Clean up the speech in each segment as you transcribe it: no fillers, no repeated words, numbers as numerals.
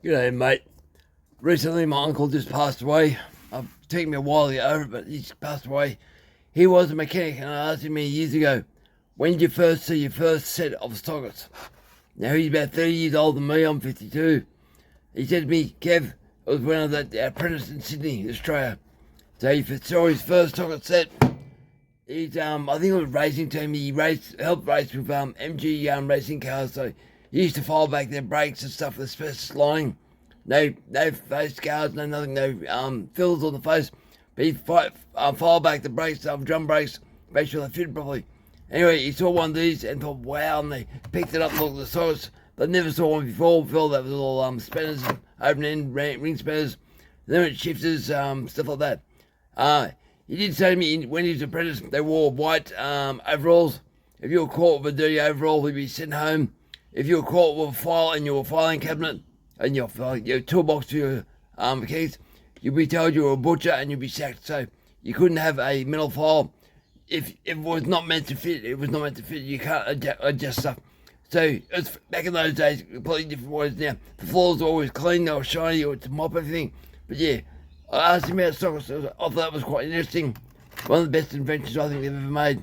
G'day, mate. Recently, my uncle just passed away. It's taken me a while to get over it, but he's passed away. He was a mechanic, and I asked him many years ago, when did you first see your first set of sockets? Now, he's about 30 years older than me. I'm 52. He said to me, Kev, it was when I was at the apprentice in Sydney, Australia. So he saw his first socket set. He's, I think it was racing team. He helped race with MG racing cars, so he used to file back their brakes and stuff with specialist lining. No face scars, no nothing, no fills on the face. But he'd file back the brakes, drum brakes, make sure they fit properly. Anyway, he saw one of these and thought, wow, and they picked it up and looked at the sockets. They never saw one before that was all spanners, open end, ring spanners, limit shifters, stuff like that. He did say to me when he was an apprentice, they wore white overalls. If you were caught with a dirty overall, he'd be sent home. If you were caught with a file in your filing cabinet and your toolbox for your keys, you'd be told you were a butcher and you'd be sacked. So you couldn't have a metal file. If it was not meant to fit, it was not meant to fit. You can't adjust stuff. So it's back in those days, completely different ways now. The floors were always clean, they were shiny, or to mop everything. But yeah, I asked him about sockets. I thought that was quite interesting. One of the best inventions I think they've ever made.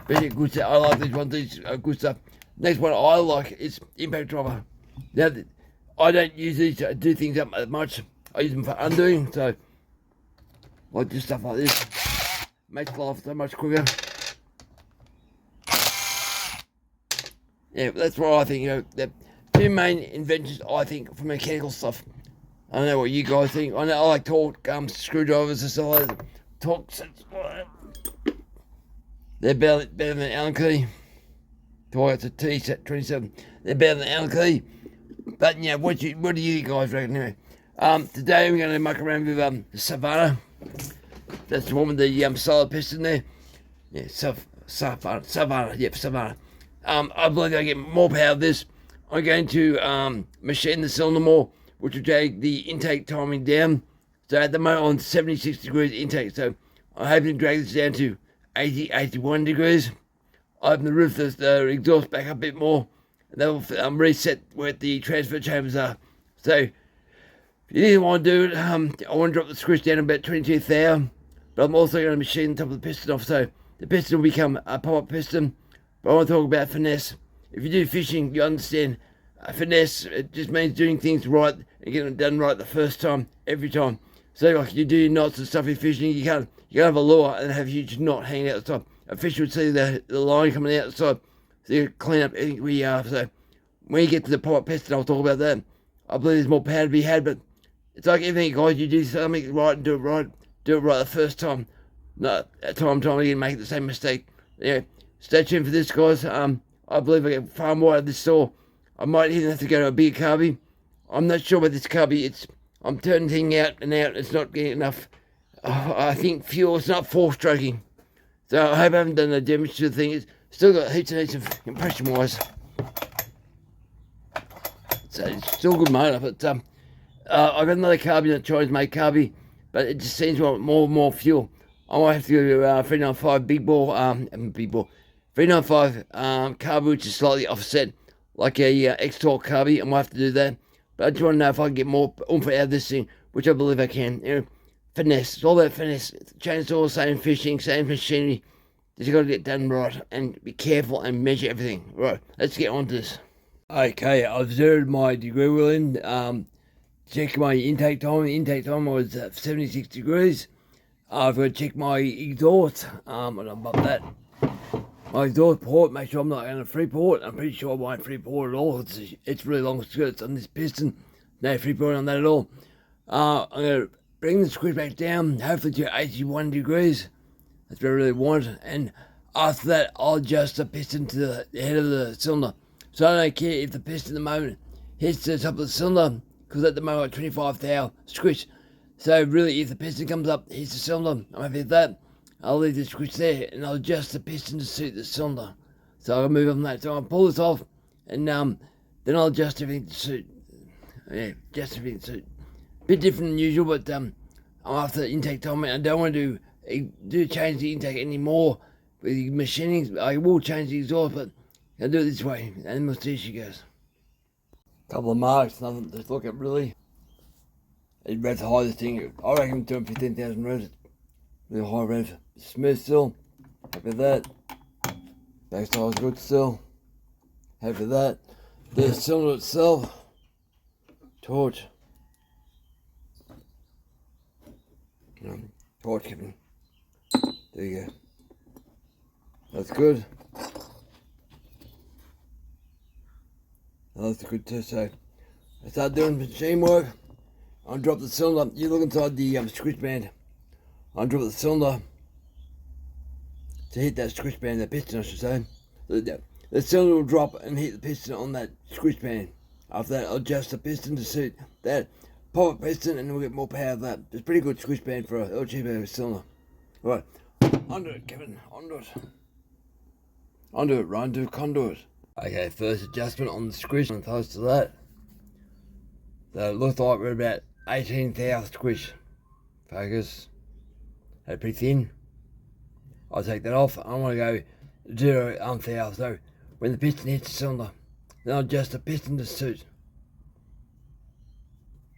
But yeah, good stuff. I like these ones. These are good stuff. Next one I like is impact driver. Now, I don't use these to do things up that much. I use them for undoing, so like just stuff like this. Makes life so much quicker. Yeah, that's what I think, the two main inventions, I think, for mechanical stuff. I don't know what you guys think. I know I like torque screwdrivers and stuff like that. Torque sets. They're better than Allen key. It's a T set 27. They're better than Allen key. But yeah, what do you guys reckon anyway? Today we're going to muck around with the Susqvarna. That's the one with the solid piston there. Yeah, Susqvarna. Yep, Susqvarna. I believe I get more power of this. I'm going to machine the cylinder more, which will drag the intake timing down. So at the moment I'm on 76 degrees intake, so I'm hoping to drag this down to 80, 81 degrees. I open the roof, the exhaust back up a bit more, and that will reset where the transfer chambers are. So if you didn't want to do it, I want to drop the screws down about 22 thou, but I'm also going to machine the top of the piston off, so the piston will become a pop-up piston. But I want to talk about finesse. If you do fishing, you understand finesse. It just means doing things right and getting it done right the first time, every time. So like you do your knots and stuff in fishing, you can't have a lure and have a huge knot hanging out the top. A fish would see the line coming out the side, so you clean up everything where you are. So when you get to the pop-up piston, I'll talk about that. I believe there's more power to be had, but it's like everything, guys. You do something right and do it right the first time. No, time again, make the same mistake. Yeah, stay tuned for this, guys. I believe I get far more out of this saw. I might even have to go to a bigger carby. I'm not sure about this carby. I'm turning things out and out. It's not getting enough. I think fuel. It's not four-stroking. So I hope I haven't done no damage to the thing. It's still got heaps and heaps of compression-wise. So it's still a good motor, but I've got another carby that tries to make carby, but it just seems to want more and more fuel. I might have to go to 395 big ball 395 carby, which is slightly offset, like a X-Torque carby. I might have to do that, but I just want to know if I can get more oomph out of this thing, which I believe I can. Finesse. It's all about finesse. Chainsaw, same fishing, same machinery. Just got to get done right and be careful and measure everything. Right, let's get on to this. Okay, I've zeroed my degree wheel in. Check my intake time. The intake time was 76 degrees. I've got to check my exhaust. And above that, my exhaust port. Make sure I'm not going to free port. I'm pretty sure I won't free port at all. It's really long skirts on this piston. No free port on that at all. I'm going to bring the screws back down, hopefully to 81 degrees. That's what I really want. And after that, I'll adjust the piston to the head of the cylinder. So I don't care if the piston at the moment hits the top of the cylinder, because at the moment I'm 25 thou squish. So really, if the piston comes up, hits the cylinder, I'm happy with that. I'll leave the squish there, and I'll adjust the piston to suit the cylinder. So I'll move on that. So I'll pull this off, and then I'll adjust everything to suit. Yeah, adjust everything to suit. Bit different than usual, but after the intake time, I don't want to change the intake anymore with the machining. I will change the exhaust, but I'll do it this way, and we'll see how she goes. Couple of marks, nothing to look at really. It revs high, this thing. I reckon 215,000 revs. Really high rev. Smooth still. Happy with that. Backside's good still. Happy with that. The cylinder itself. Torch. Torch Kevin. There you go. That's good. That's good too. So I start doing machine work. I'll drop the cylinder. You look inside the switch band. I'll drop the cylinder to hit that switch band, that piston I should say. The cylinder will drop and hit the piston on that switch band. After that, I'll adjust the piston to suit that pop piston, and we'll get more power of that. It's a pretty good switch band for a LG cylinder. Right, onto it, Kevin, onto it. Onto it, Ryan, do conduit. Okay, first adjustment on the squish, and close to that. So it looks like we're about 18,000 squish. Focus. That's pretty thin. I'll take that off. I want to go 0,000. So when the piston hits the cylinder, then I'll adjust the piston to suit.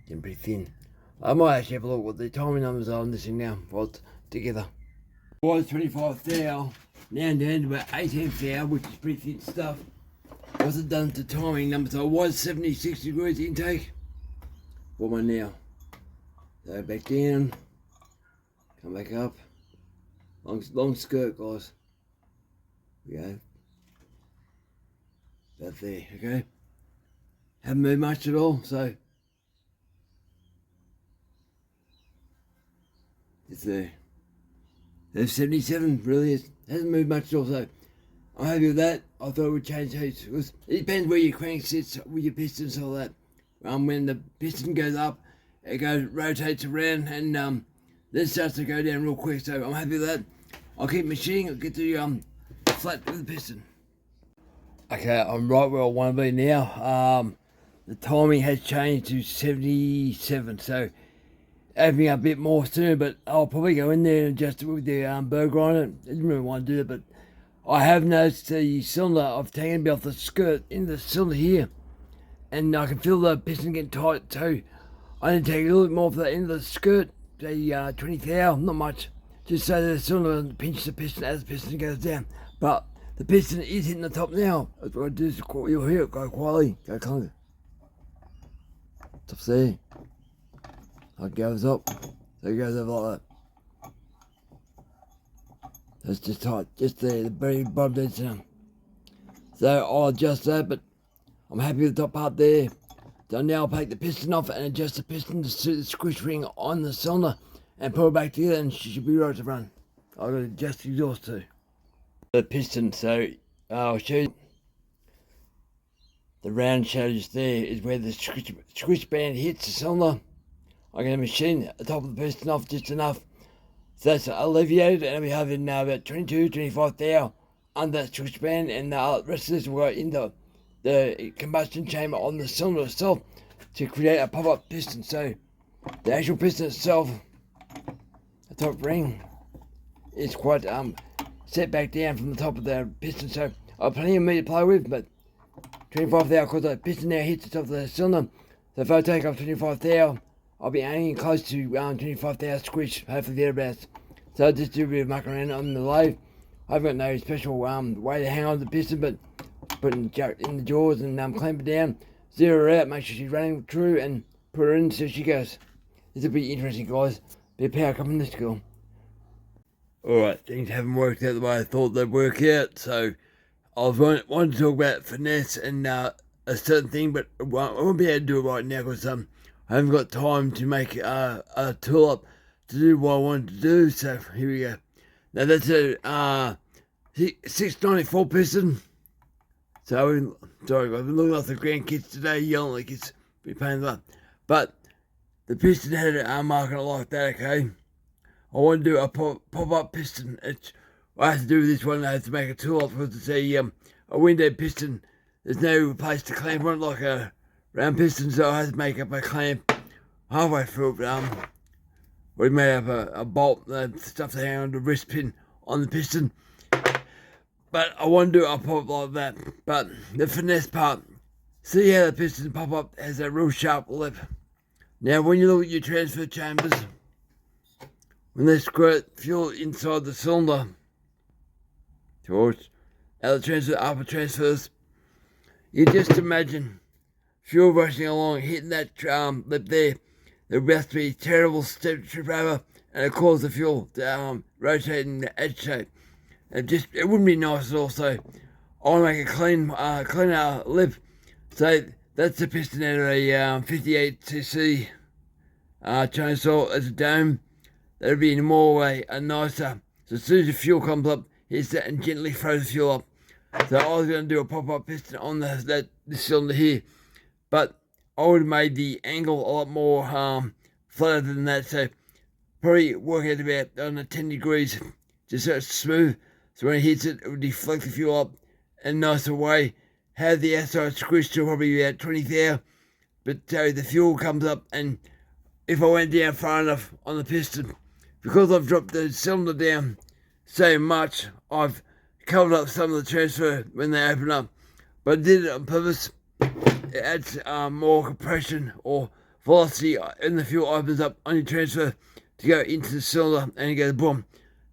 Getting pretty thin. I might actually have a look what the timing numbers are on this thing now, while it's together. It was 25,000, now down to about 18,000, which is pretty thin stuff. Wasn't done to timing numbers, so it was 76 degrees intake. What am I now? So back down, come back up. Long skirt, guys. We go. About there, okay? Haven't moved much at all, so it's there. There's 77, really hasn't moved much at all, so I'm happy with that. I thought it would change heat. It depends where your crank sits with your pistons and all that. When the piston goes up, it rotates around, and then starts to go down real quick, so I'm happy with that. I'll keep machining, I'll get to flat with the piston. Okay, I'm right where I want to be now. The timing has changed to 77, so having a bit more soon, but I'll probably go in there and adjust it with the burr grinder. I didn't really want to do that, but I have noticed the cylinder, I've taken a bit off the skirt into the cylinder here, and I can feel the piston getting tight too. I need to take a little bit more off the end of the skirt, say 20,000, not much, just so the cylinder pinches the piston as the piston goes down. But the piston is hitting the top now. That's what I do, you'll hear it go quietly, go clunker. Stop there. It goes up, so it goes over like that. That's just tight, just there, the very bottom dead down. So I'll adjust that, but I'm happy with the top part there. So now I'll take the piston off and adjust the piston to suit the squish ring on the cylinder and put it back together, and she should be right to run. I've got to adjust the exhaust too. The piston, so I'll show you. The round shadow just there is where the squish band hits the cylinder. I'm going to machine the top of the piston off just enough so that's alleviated, and we have in about 25,000 under that switch band, and the rest of this will go into the combustion chamber on the cylinder itself to create a pop-up piston. So the actual piston itself, the top ring, is quite set back down from the top of the piston, so I've plenty of meat to play with, but 25,000, because the piston now hits the top of the cylinder, so if I take off 25,000, I'll be aiming close to 25,000 squish, hopefully thereabouts. So I'll just do a bit of muck around on the lathe. I've got no special way to hang on the piston, but put in the jaws and clamp it down, zero her out, make sure she's running true, and put her in so she goes. This will be interesting, guys. Bit of power coming this girl. Alright, things haven't worked out the way I thought they'd work out, so I was wanting to talk about finesse and a certain thing, but I won't be able to do it right now because I haven't got time to make a tool up to do what I wanted to do, so here we go. Now that's a 694 piston. So, sorry, I've been looking at the grandkids today, yelling like it's be pain in the butt. But the piston had a mark on it like that, okay? I want to do a pop-up piston. I have to do this one, I have to make a tool up because it's a window piston. There's no place to clamp on it like a round piston, so I had to make up a clamp halfway through it. We made up a bolt, stuff to hang on the wrist pin on the piston. But I want to do it up like that. But the finesse part, See how the piston pop up has that real sharp lip. Now when you look at your transfer chambers, when they squirt fuel inside the cylinder towards out the transfer upper transfers, you just imagine fuel rushing along, hitting that lip there. There would have to be terrible step trip over, and it caused the fuel to rotate in the edge shape. It wouldn't be nice at all. So I'll make a cleaner lip. So that's the piston out of a 58cc chainsaw as a dome. That'll be more way a nicer. So as soon as the fuel comes up, hits that and gently throws the fuel up. So I was going to do a pop-up piston on this cylinder here, but I would have made the angle a lot more flatter than that. So probably work out about on 10 degrees, just so it's smooth. So when it hits it, it would deflect the fuel up in a nicer way. Have the outside squished to probably about 20 thou, but so the fuel comes up, and if I went down far enough on the piston, because I've dropped the cylinder down so much, I've covered up some of the transfer when they open up. But I did it on purpose. It adds more compression or velocity, and the fuel opens up on your transfer to go into the cylinder, and it goes boom.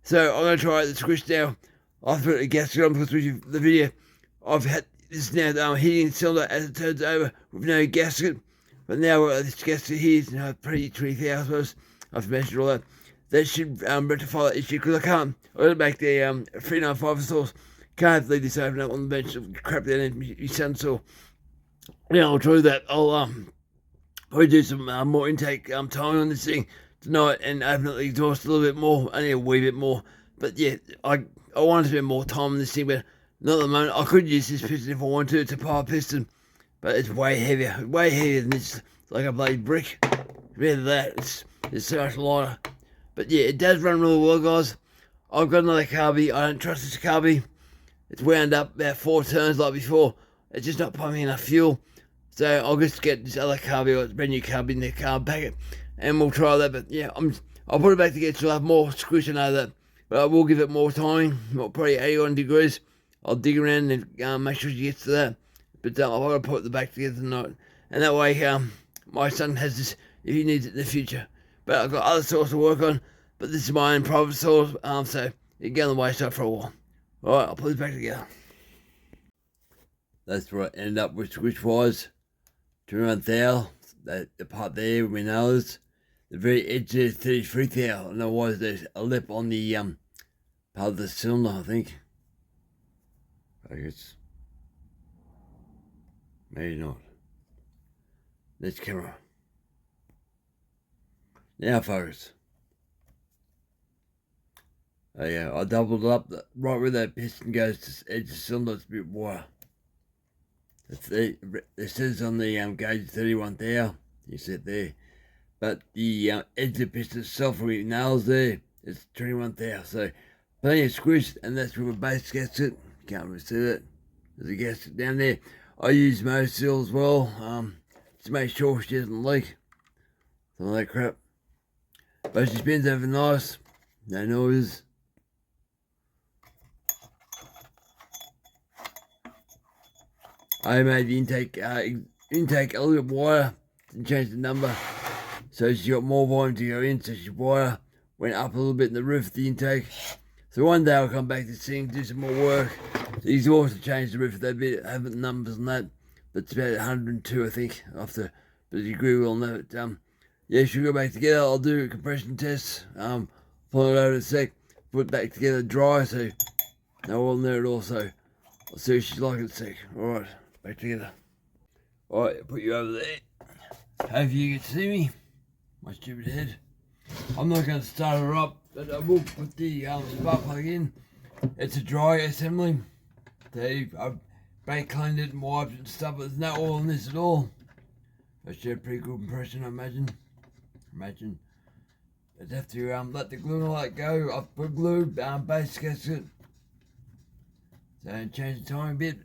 So I'm going to try the squish now. I've put a gasket on because the video. I've had this now heating the cylinder as it turns over with no gasket. But now this gasket here is pretty 20,000. I've measured all that. That should rectify that issue, because I got to make the 395 sauce. Can't leave this open up on the bench of crap down in my sun saw. Yeah, I'll try that. I'll probably do some more intake time on this thing tonight and open up the exhaust a little bit more, only a wee bit more. But yeah, I want to spend more time on this thing, but not at the moment. I could use this piston if I want to. It's a power piston, but it's way heavier than this. It's like a bloody brick. Compared to that, it's so much lighter. But yeah, it does run really well, guys. I've got another carby. I don't trust this carby. It's wound up about 4 turns like before. It's just not pumping enough fuel. So I'll just get this other carby, or brand new carby in the carb packet, and we'll try that. But yeah, I'll put it back together so I'll have more squish. I know that. But I will give it more time, probably 81 degrees. I'll dig around and make sure she gets to that. But I've got to put it back together tonight. And that way, my son has this if he needs it in the future. But I've got other saws to work on. But this is my own private saw, so it can go on the wayside for a while. Alright, I'll put it back together. That's where I ended up with switch wires. 21 thou, the part there with my nails. The very edge there is 33 thou. And otherwise there's a lip on the part of the cylinder, I think. I guess. Maybe not. This camera. Now focus. Oh yeah, I doubled it up right where that piston goes to edge of the cylinder. It's a bit wider. It says on the gauge 31 thou. You see it there. But the edge of the piston itself, where it nails there, it's 21 thou. So plenty of squish, and that's where the base gasket. You can't really see that. There's a gasket down there. I use most seal as well, to make sure she doesn't leak. Some of that crap. But she spins over nice. No noise. I made the intake a little bit wider and changed the number, so she got more volume to go in. So she wider, went up a little bit in the roof of the intake. So one day I'll come back to this thing, do some more work. So he's also changed the roof a bit. I haven't numbers on that, but it's about 102, I think. After, but you agree, we'll know it. Yeah, she'll go back together. I'll do compression tests. Pull it over in a sec, put it back together dry. So no oil in there at all. So I'll see what she's like in a sec. All right. Back together. Alright, I'll put you over there. Hopefully you can see me. My stupid head. I'm not going to start her up, but I will put the spark plug in. It's a dry assembly. I've brake cleaned it and wiped it and stuff, but there's no oil in this at all. I should have pretty good impression, I imagine. I'd have to let the glue and all that go. I've put glue, base gasket. So change the time a bit.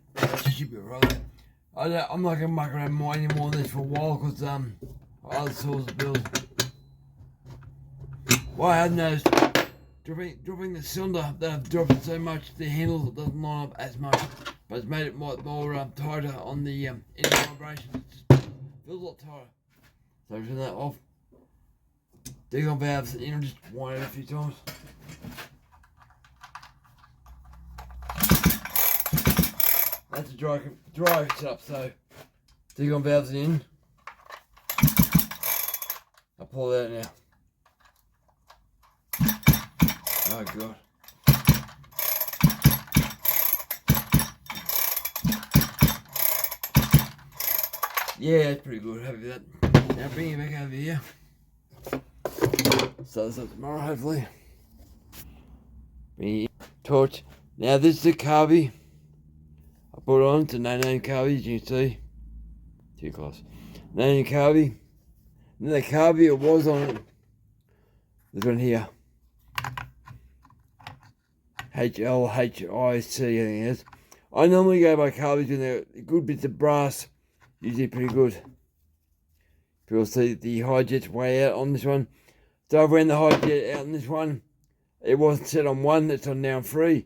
Should be right. I'm not gonna muck around anymore on this for a while because other saws build. Well, I have noticed dropping the cylinder that I've dropped it so much, the handle doesn't line up as much. but it's made it more tighter on the any vibration. It just feels a lot tighter. So turn that off. Dig on valves, and you just wind it a few times. That's a dry setup, so dig on valves in. I'll pull that out now. Oh god. Yeah, it's pretty good. Happy with that. Now bring it back over here. So this up tomorrow, hopefully. Bring it torch. Now this is the carby. I put it on. It's a no-name carby, as you can see. Too close. No-name carby. And the carby it was on it. This one here. HLHIC, I think it is. I normally go by carbies when they're good bits of brass. Usually pretty good. You'll see the high jet's way out on this one. So I've ran the high jet out on this one. It wasn't set on 1, it's on now 3.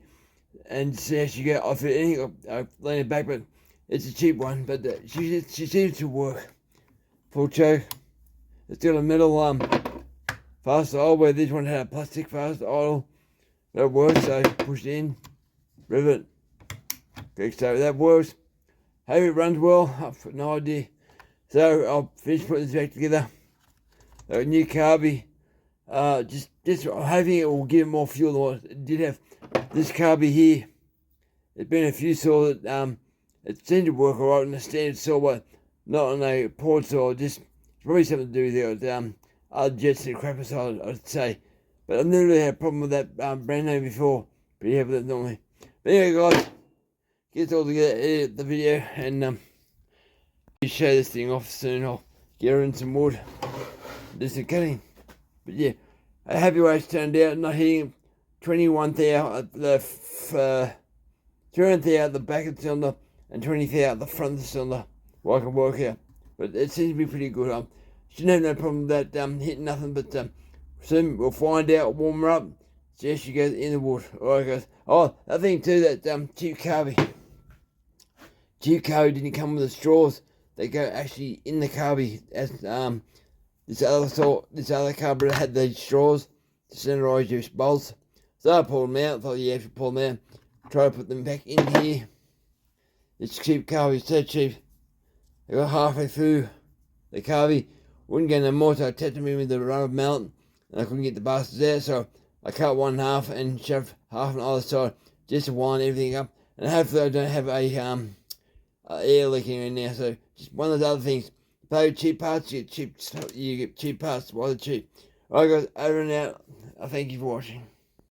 And see how she get off it. I lean it back, but it's a cheap one. But she seems to work. Full choke. It's got a metal fast idle where this one had a plastic fast idle. That works, so push it in, rivet. Okay, so that works. Hope it runs well, I've got no idea. So I'll finish putting this back together. A new carby. Just hoping it will give it more fuel than what it did have. This carby here, it's been a few saw that it seemed to work alright on the standard saw, but not on a port saw. Just probably something to do with other jets and crap aside, I'd say. But I've never really had a problem with that brand name before. Pretty happy with it normally. But anyway, guys, get it all together, edit the video, and show this thing off soon. I'll get her in some wood, do some cutting. But yeah, a happy way it's turned out. Not hitting 21 thou at the 21 thou at the back of the cylinder and 20 thou at the front of the cylinder. Well, I can work out, but it seems to be pretty good. Shouldn't have no problem with that hitting nothing, but soon we'll find out. Warm her up. See how she goes in the wood. Alright, guys. Oh, that thing too, that cheap carby. Cheap carby didn't come with the straws. They go actually in the carby. As this other carburetor had these straws to centerize your bolts. So I pulled them out. Thought, yeah, if you pull them out, try to put them back in here. It's cheap carby, so cheap. I got halfway through the carby, wouldn't get no more, so I tapped them in with the rubber mallet, and I couldn't get the bastards out, so I cut one in half and shoved half on the other side just to wind everything up. And hopefully I don't have a air leaking in there. So just one of those other things. Pay cheap parts, you get cheap parts while they're cheap. Alright guys, over and out. I thank you for watching.